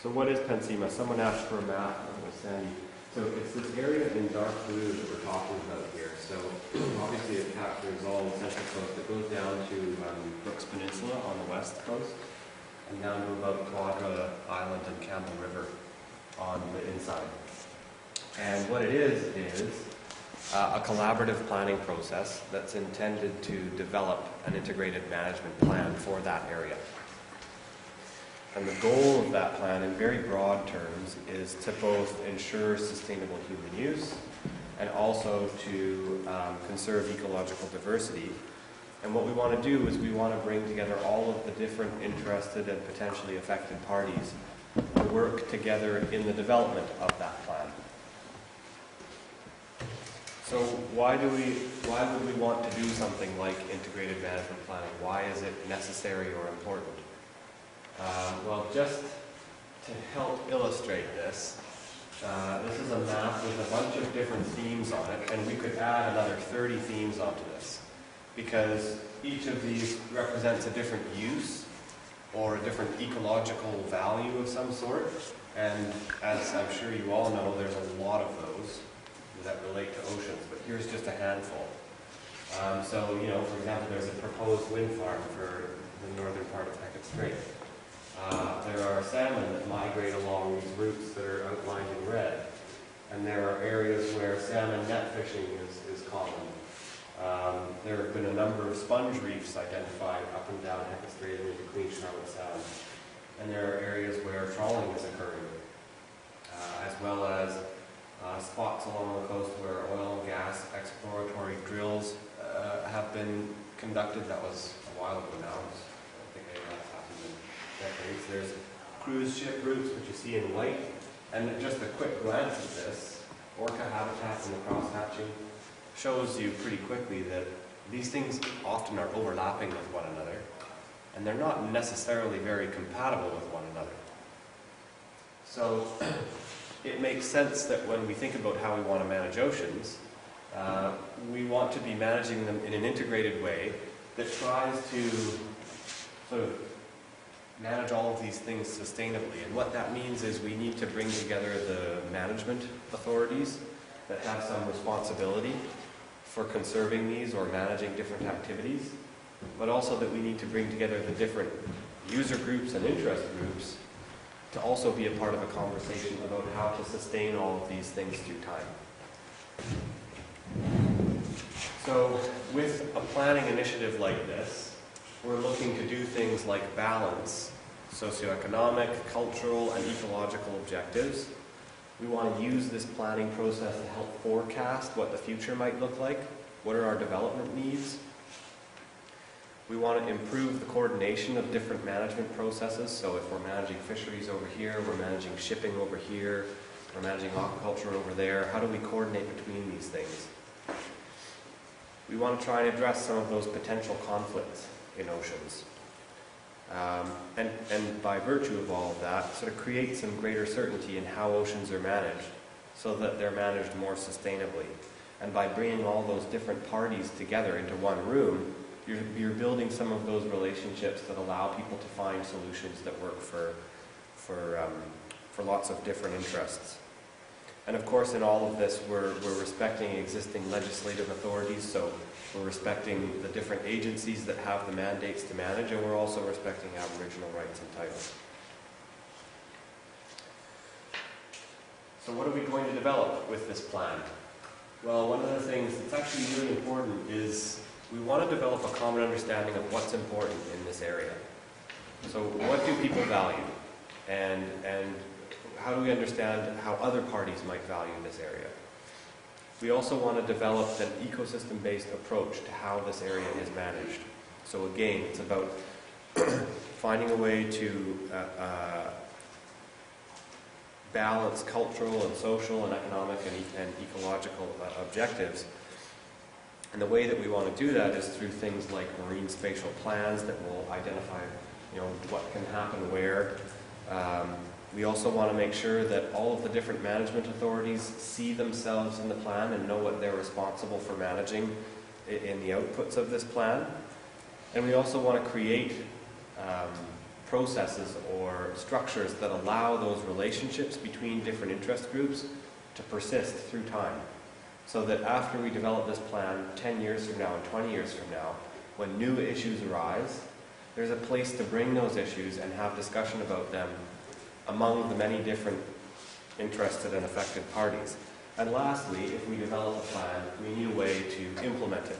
So what is PNCIMA? Someone asked for a map, and it was Sandy. So it's this area in dark blue that we're talking about here. So obviously it captures all the Central Coast. It goes down to Brooks Peninsula on the west coast, and down to about Quadra Island and Campbell River on the inside. And what it is a collaborative planning process that's intended to develop an integrated management plan for that area. And the goal of that plan, in very broad terms, is to both ensure sustainable human use and also to conserve ecological diversity. And what we want to do is we want to bring together all of the different interested and potentially affected parties to work together in the development of that plan. So why would we want to do something like integrated management planning? Why is it necessary or important? Well, just to help illustrate this, this is a map with a bunch of different themes on it, and we could add another 30 themes onto this, because each of these represents a different use or a different ecological value of some sort, and as I'm sure you all know, there's a lot of those that relate to oceans, but here's just a handful. So, you know, for example, there's a proposed wind farm for the northern part of Hecate Strait. There are salmon that migrate along these routes that are outlined in red. And there are areas where salmon net fishing is common. There have been a number of sponge reefs identified up and down Hecate Strait and into Queen Charlotte Sound. And there are areas where trawling is occurring, as well as spots along the coast where oil and gas exploratory drills have been conducted. That was a while ago now. I think that's happened in decades. There's cruise ship routes, which you see in white. And just a quick glance at this, orca habitat and the cross-hatching shows you pretty quickly that these things often are overlapping with one another, and they're not necessarily very compatible with one another. So it makes sense that when we think about how we want to manage oceans, we want to be managing them in an integrated way that tries to sort of manage all of these things sustainably. And what that means is we need to bring together the management authorities that have some responsibility for conserving these or managing different activities, but also that we need to bring together the different user groups and interest groups to also be a part of a conversation about how to sustain all of these things through time. So with a planning initiative like this, we're looking to do things like balance socioeconomic, cultural, and ecological objectives. We want to use this planning process to help forecast what the future might look like. What are our development needs? We want to improve the coordination of different management processes. So if we're managing fisheries over here, we're managing shipping over here, we're managing aquaculture over there, how do we coordinate between these things? We want to try and address some of those potential conflicts in oceans. And by virtue of all of that, sort of create some greater certainty in how oceans are managed so that they're managed more sustainably. And by bringing all those different parties together into one room, you're building some of those relationships that allow people to find solutions that work for lots of different interests. And of course, in all of this, we're respecting existing legislative authorities, so we're respecting the different agencies that have the mandates to manage, and we're also respecting Aboriginal rights and titles. So what are we going to develop with this plan? Well, one of the things that's actually really important is we want to develop a common understanding of what's important in this area. So what do people value? And how do we understand how other parties might value this area? We also want to develop an ecosystem-based approach to how this area is managed. So again, it's about finding a way to balance cultural and social and economic and ecological objectives. And the way that we want to do that is through things like marine spatial plans that will identify, what can happen where. We also want to make sure that all of the different management authorities see themselves in the plan and know what they're responsible for managing in the outputs of this plan. And we also want to create processes or structures that allow those relationships between different interest groups to persist through time. So that after we develop this plan 10 years from now and 20 years from now, when new issues arise, there's a place to bring those issues and have discussion about them among the many different interested and affected parties. And lastly, if we develop a plan, we need a way to implement it.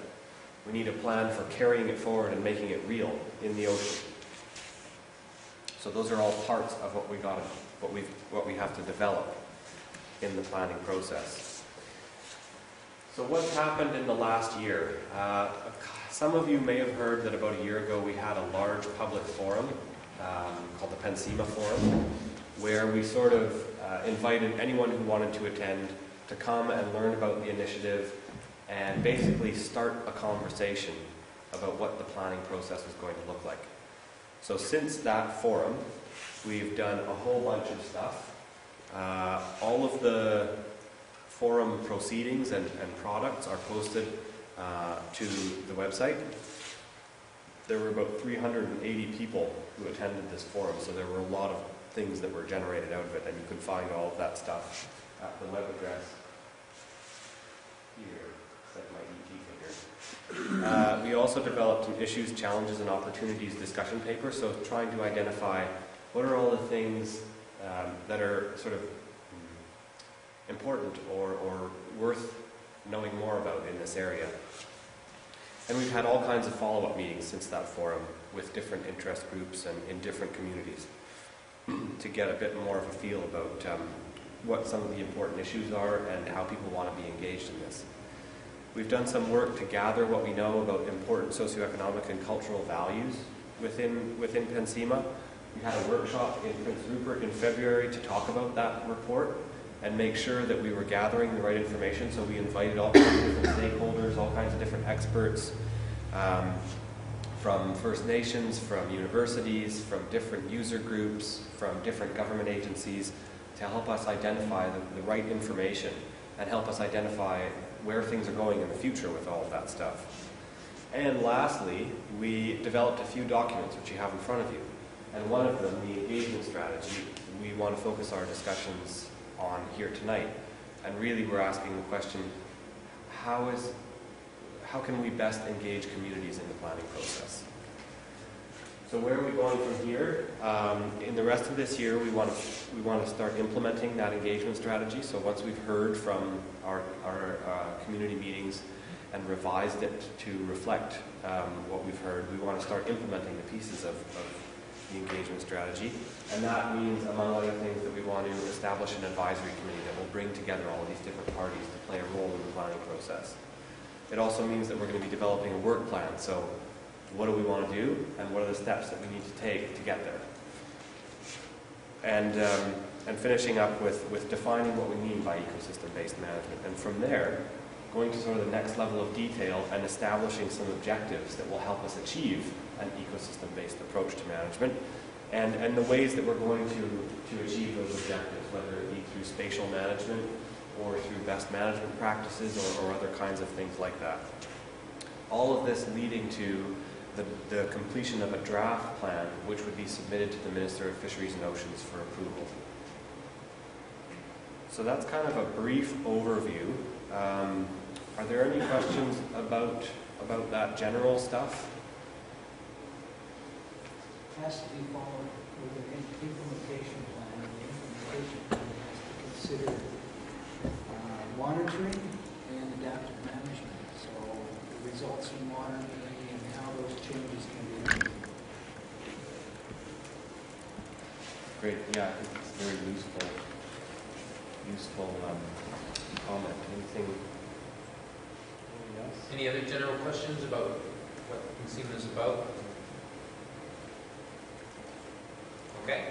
We need a plan for carrying it forward and making it real in the ocean. So those are all parts of what we have to develop in the planning process. So what's happened in the last year? Some of you may have heard that about a year ago we had a large public forum called the PNCIMA Forum, where we sort of invited anyone who wanted to attend to come and learn about the initiative and basically start a conversation about what the planning process was going to look like. So since that forum, we've done a whole bunch of stuff. All of the forum proceedings and products are posted to the website. There were about 380 people who attended this forum, so there were a lot of things that were generated out of it, and you can find all of that stuff at the web address here. That's my ET figure. We also developed an issues, challenges, and opportunities discussion paper, so trying to identify what are all the things that are sort of important or worth knowing more about in this area. And we've had all kinds of follow-up meetings since that forum with different interest groups and in different communities to get a bit more of a feel about what some of the important issues are and how people want to be engaged in this. We've done some work to gather what we know about important socioeconomic and cultural values within PNCIMA. We had a workshop in Prince Rupert in February to talk about that report and make sure that we were gathering the right information. So we invited all kinds of different stakeholders, all kinds of different experts from First Nations, from universities, from different user groups, from different government agencies to help us identify the right information and help us identify where things are going in the future with all of that stuff. And lastly, we developed a few documents which you have in front of you. And one of them, the engagement strategy, we want to focus our discussions on here tonight. And really we're asking the question, how can we best engage communities in the planning process? So where are we going from here? In the rest of this year, we want to start implementing that engagement strategy. So once we've heard from our community meetings and revised it to reflect what we've heard, we want to start implementing the pieces of the engagement strategy. And that means, among other things, that we want to establish an advisory committee that will bring together all of these different parties to play a role in the planning process. It also means that we're going to be developing a work plan. So what do we want to do, and what are the steps that we need to take to get there? And finishing up with defining what we mean by ecosystem-based management. And from there, going to sort of the next level of detail and establishing some objectives that will help us achieve an ecosystem-based approach to management, and the ways that we're going to achieve those objectives, whether it be through spatial management or through best management practices or other kinds of things like that. All of this leading to the completion of a draft plan which would be submitted to the Minister of Fisheries and Oceans for approval. So that's kind of a brief overview. Are there any questions about that general stuff? It has to be followed with an implementation plan. The implementation plan has to consider monitoring and adaptive management. So the results of monitoring and how those changes can be made. Great. Yeah, I think it's a very useful comment. Anything else? Any other general questions about what PNCIMA is about? Okay.